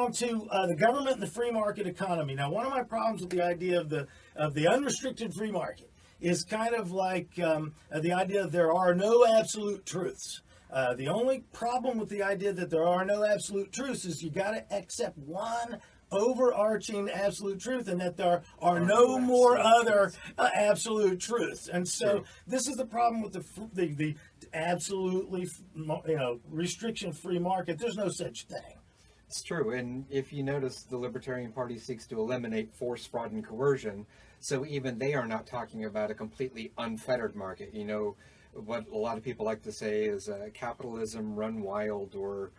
on to the government and the free market economy. Now, one of my problems with the idea of the unrestricted free market is kind of like the idea that there are no absolute truths. The only problem with the idea that there are no absolute truths is you got to accept one overarching absolute truth, and that there are no more other absolute truths. And so this is the problem with the absolutely restriction-free market. There's no such thing. It's true, and if you notice, the Libertarian Party seeks to eliminate force, fraud, and coercion, so even they are not talking about a completely unfettered market. You know, what a lot of people like to say is capitalism run wild, or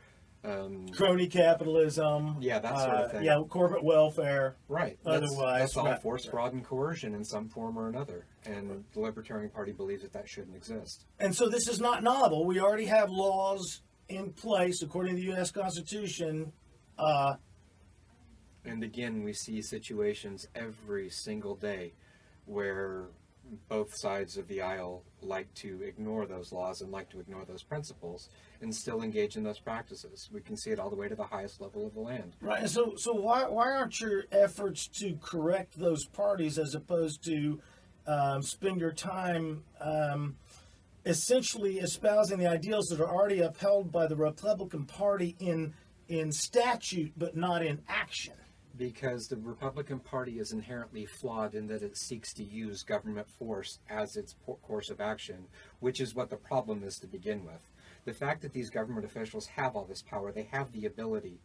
crony capitalism. Yeah, that sort of thing. Yeah, corporate welfare. Right. Otherwise, that's all force, fraud, and coercion in some form or another. And the Libertarian Party believes that that shouldn't exist. And so this is not novel. We already have laws in place according to the U.S. Constitution. And again, we see situations every single day where both sides of the aisle like to ignore those laws and like to ignore those principles and still engage in those practices. We can see it all the way to the highest level of the land. Right. And so why aren't your efforts to correct those parties, as opposed to spend your time essentially espousing the ideals that are already upheld by the Republican Party in statute but not in action? Because the Republican Party is inherently flawed in that it seeks to use government force as its course of action, which is what the problem is to begin with. The fact that these government officials have all this power, they have the ability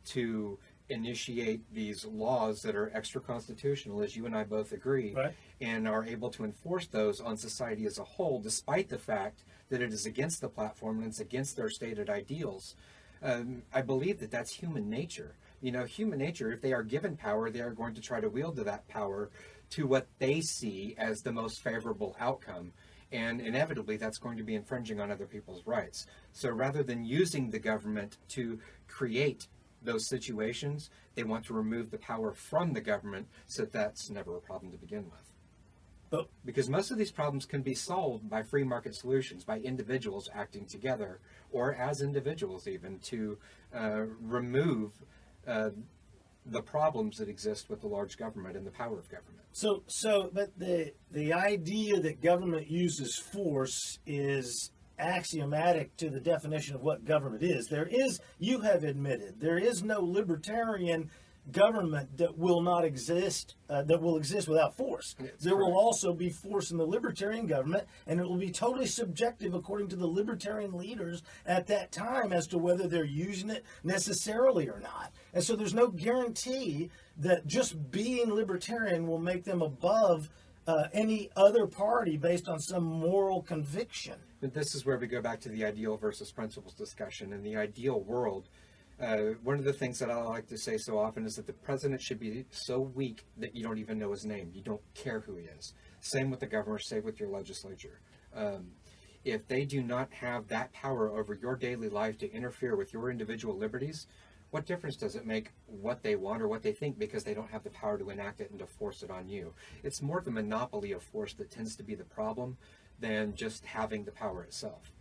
to initiate these laws that are extra-constitutional, as you and I both agree, right, and are able to enforce those on society as a whole, despite the fact that it is against the platform and it's against their stated ideals. I believe that that's human nature. You know, human nature, if they are given power, they are going to try to wield that power to what they see as the most favorable outcome. And inevitably, that's going to be infringing on other people's rights. So rather than using the government to create those situations, they want to remove the power from the government, so that's never a problem to begin with. Because most of these problems can be solved by free market solutions, by individuals acting together, or as individuals even, to remove the problems that exist with the large government and the power of government. But the idea that government uses force is axiomatic to the definition of what government is. You have admitted, there is no libertarian government that will not exist, that will exist without force. There will also be force in the libertarian government, and it will be totally subjective according to the libertarian leaders at that time as to whether they're using it necessarily or not. And so there's no guarantee that just being libertarian will make them above any other party based on some moral conviction. But this is where we go back to the ideal versus principles discussion. In the ideal world, one of the things that I like to say so often is that the president should be so weak that you don't even know his name. You don't care who he is. Same with the governor, same with your legislature. If they do not have that power over your daily life to interfere with your individual liberties, what difference does it make what they want or what they think, because they don't have the power to enact it and to force it on you? It's more the monopoly of force that tends to be the problem than just having the power itself.